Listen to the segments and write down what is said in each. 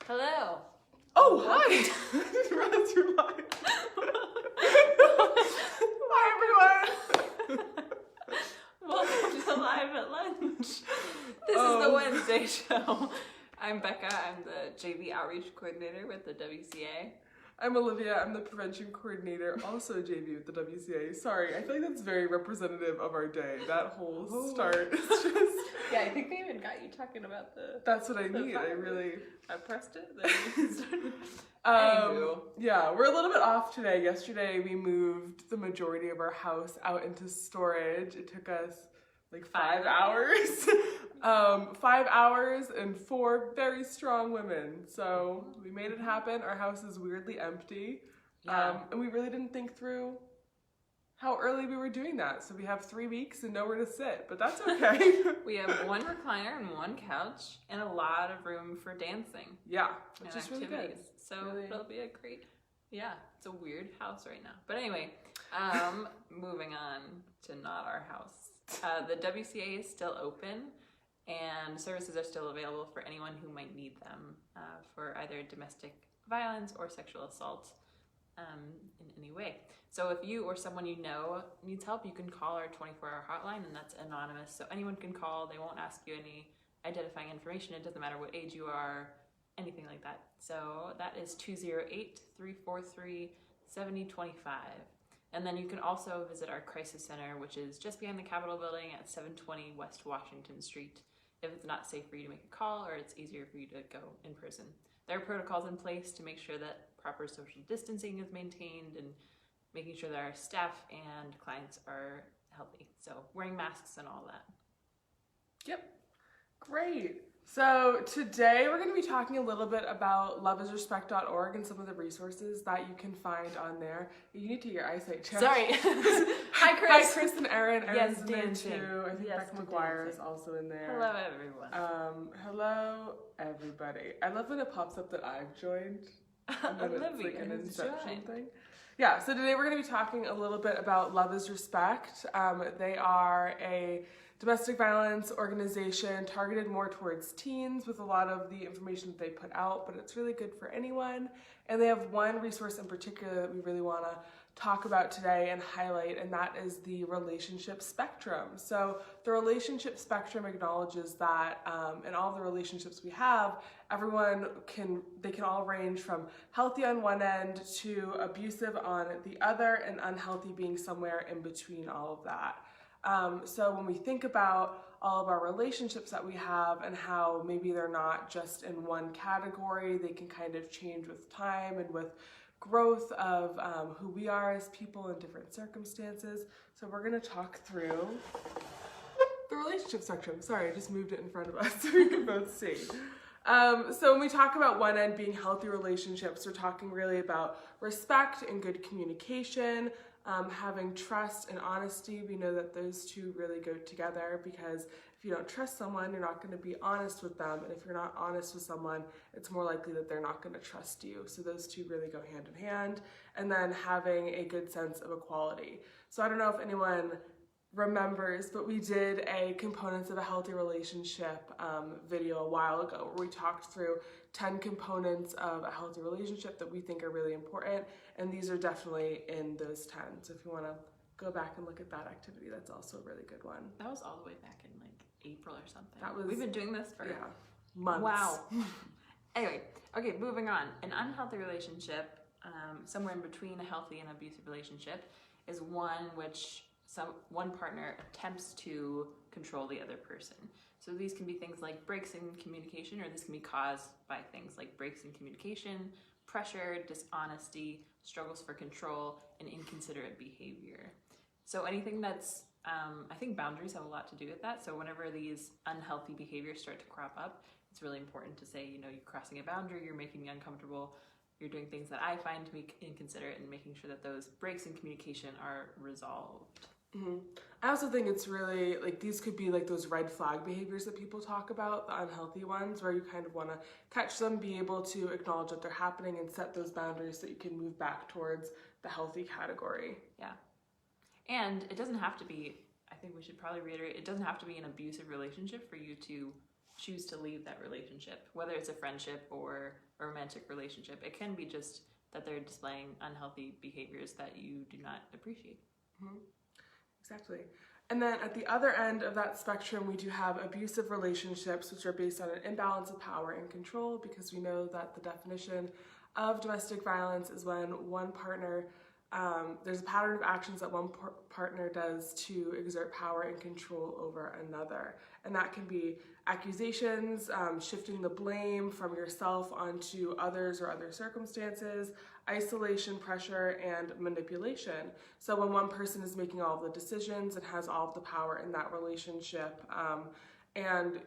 Hello. Oh, hi! I didn't realize you're live. Hi, everyone! Welcome to Live at Lunch. This is the Wednesday show. I'm Becca. I'm the JV Outreach Coordinator with the WCA. I'm Olivia. I'm the Prevention Coordinator, also JV with the WCA. Sorry, I feel like that's very representative of our day. That whole start is just... Yeah, I think they even got you talking about the... That's what I need. I pressed it. Then yeah, we're a little bit off today. Yesterday we moved the majority of our house out into storage. It took us like 5 hours. 5 hours and 4 very strong women. So we made it happen. Our house is weirdly empty. And we really didn't think through how early we were doing that. So we have 3 weeks and nowhere to sit, but that's okay. we have one recliner and one couch and a lot of room for dancing. Yeah, which is really good. So it'll be a great, it's a weird house right now. But anyway, moving on to not our house. The WCA is still open and services are still available for anyone who might need them for either domestic violence or sexual assault in any way. So if you or someone you know needs help, you can call our 24-hour hotline, and that's anonymous. So anyone can call. They won't ask you any identifying information. It doesn't matter what age you are, anything like that. So that is 208-343-7025. And then you can also visit our crisis center, which is just behind the Capitol building at 720 West Washington Street, if it's not safe for you to make a call or it's easier for you to go in person. There are protocols in place to make sure that proper social distancing is maintained and making sure that our staff and clients are healthy. So wearing masks and all that. Yep. Great. So today we're going to be talking a little bit about loveisrespect.org and some of the resources that you can find on there. You need to get your eyesight checked. Sorry. Hi, Chris. Hi, Chris and Erin. Yes, Erin's in there too. I think Beck McGuire is also in there. Hello, everyone. Hello, everybody. I love when it pops up that I've joined. And then it's like an Inception thing. Yeah, so today we're going to be talking a little bit about Love is Respect. They are a domestic violence organization targeted more towards teens with a lot of the information that they put out, but it's really good for anyone. And they have one resource in particular that we really want to talk about today and highlight, and that is the relationship spectrum. So the relationship spectrum acknowledges that in all the relationships we have, they can all range from healthy on one end to abusive on the other, and unhealthy being somewhere in between all of that. So when we think about all of our relationships that we have and how maybe they're not just in one category, they can kind of change with time and with growth of who we are as people in different circumstances. So we're going to talk through the relationship spectrum. Sorry, I just moved it in front of us so we can both see. So when we talk about one end being healthy relationships, we're talking really about respect and good communication, having trust and honesty. We know that those two really go together, because if you don't trust someone, you're not going to be honest with them. And if you're not honest with someone, it's more likely that they're not going to trust you. So those two really go hand in hand. And then having a good sense of equality. So I don't know if anyone remembers, but we did a components of a healthy relationship video a while ago where we talked through 10 components of a healthy relationship that we think are really important, and these are definitely in those 10. So if you want to go back and look at that activity, that's also a really good one. That was all the way back in like April or something. We've been doing this for months. Wow. Anyway, okay, moving on. An unhealthy relationship, somewhere in between a healthy and abusive relationship, is one which one partner attempts to control the other person. So these can be things like breaks in communication, or this can be caused by things like breaks in communication, pressure, dishonesty, struggles for control, and inconsiderate behavior. So anything that's, I think boundaries have a lot to do with that. So whenever these unhealthy behaviors start to crop up, it's really important to say, you're crossing a boundary, you're making me uncomfortable, you're doing things that I find to be inconsiderate, and making sure that those breaks in communication are resolved. Mm-hmm. I also think it's really, these could be those red flag behaviors that people talk about, the unhealthy ones, where you kind of want to catch them, be able to acknowledge that they're happening, and set those boundaries so that you can move back towards the healthy category. Yeah. And it doesn't have to be, I think we should probably reiterate, it doesn't have to be an abusive relationship for you to choose to leave that relationship, whether it's a friendship or a romantic relationship. It can be just that they're displaying unhealthy behaviors that you do not appreciate. Mm-hmm. Exactly. And then at the other end of that spectrum, we do have abusive relationships, which are based on an imbalance of power and control, because we know that the definition of domestic violence is when one partner, there's a pattern of actions that one partner does to exert power and control over another. And that can be accusations, shifting the blame from yourself onto others or other circumstances, isolation, pressure, and manipulation. So when one person is making all of the decisions and has all of the power in that relationship, and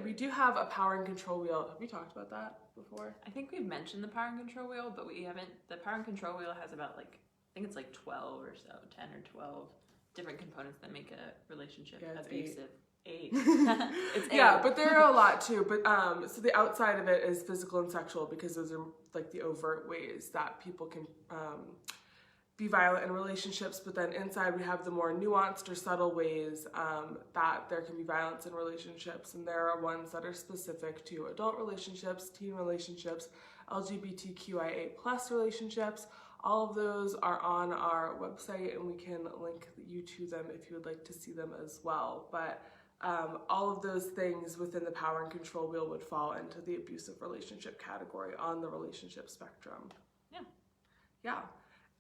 we do have a power and control wheel. Have we talked about that before? I think we've mentioned the power and control wheel, but we haven't. The power and control wheel has about I think it's 12 or so, 10 or 12 different components that make a relationship abusive. 8. It's 8. Yeah, but there are a lot too. But so the outside of it is physical and sexual, because those are the overt ways that people can be violent in relationships. But then inside we have the more nuanced or subtle ways that there can be violence in relationships, and there are ones that are specific to adult relationships, teen relationships, LGBTQIA+ relationships. All of those are on our website, and we can link you to them if you would like to see them as well. But all of those things within the power and control wheel would fall into the abusive relationship category on the relationship spectrum. Yeah.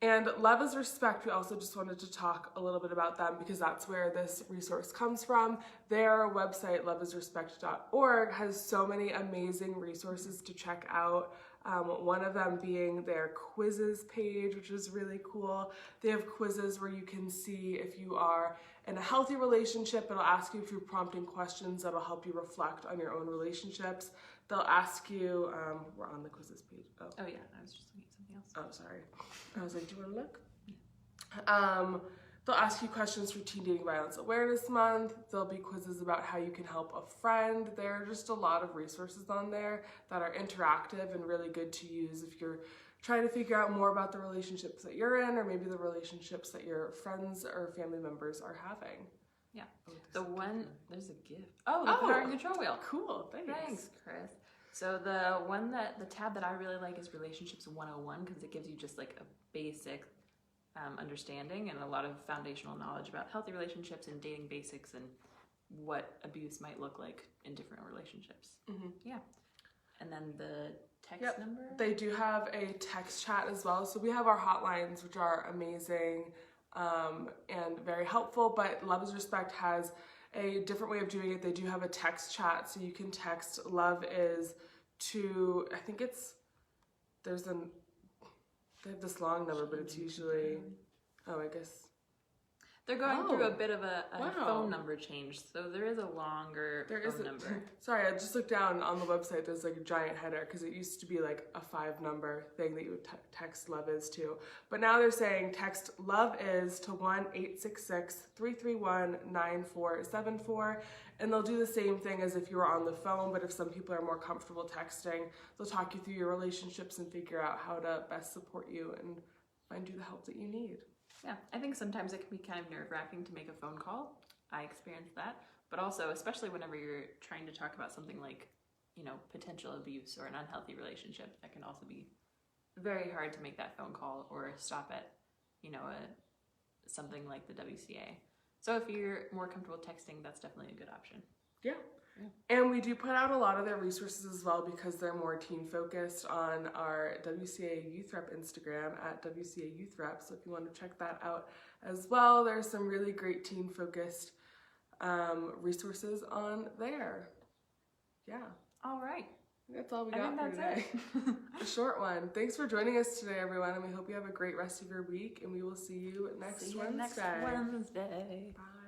And Love is Respect, we also just wanted to talk a little bit about them, because that's where this resource comes from. Their website, loveisrespect.org, has so many amazing resources to check out. One of them being their quizzes page, which is really cool. They have quizzes where you can see if you are in a healthy relationship. It'll ask you a few prompting questions that'll help you reflect on your own relationships. They'll ask you, we're on the quizzes page. Oh yeah, I was just looking at something else. Oh, sorry. I was like, do you want to look? They'll ask you questions for Teen Dating Violence Awareness Month. There'll be quizzes about how you can help a friend. There are just a lot of resources on there that are interactive and really good to use if you're trying to figure out more about the relationships that you're in, or maybe the relationships that your friends or family members are having. Yeah. There's a gift. Oh, the power and control wheel. Cool. Thanks, Chris. So the tab that I really like is Relationships 101, because it gives you just a basic understanding and a lot of foundational knowledge about healthy relationships and dating basics and what abuse might look like in different relationships. Mm-hmm. Yeah. And then the text number? They do have a text chat as well. So we have our hotlines, which are amazing and very helpful, but Love is Respect has a different way of doing it. They do have a text chat, so you can text Love is to, I think they have this long number, but it's usually, I guess. They're going through a bit of a phone number change, so there is a longer phone number. Sorry, I just looked down on the website, there's a giant header, because it used to be a 5-number thing that you would text Love is to. But now they're saying text Love is to 1-866-331-9474, and they'll do the same thing as if you were on the phone, but if some people are more comfortable texting, they'll talk you through your relationships and figure out how to best support you and find you the help that you need. Yeah, I think sometimes it can be kind of nerve-wracking to make a phone call. I experienced that. But also, especially whenever you're trying to talk about something like, potential abuse or an unhealthy relationship, that can also be very hard to make that phone call or stop at, something like the WCA. So if you're more comfortable texting, that's definitely a good option. Yeah. And we do put out a lot of their resources as well, because they're more teen focused, on our WCA Youth Rep Instagram at WCA Youth Rep. So if you want to check that out as well, there's some really great teen focused resources on there. Yeah. All right. That's all we got for today. A short one. Thanks for joining us today, everyone, and we hope you have a great rest of your week, and we will see you next Wednesday. Next Wednesday. Bye.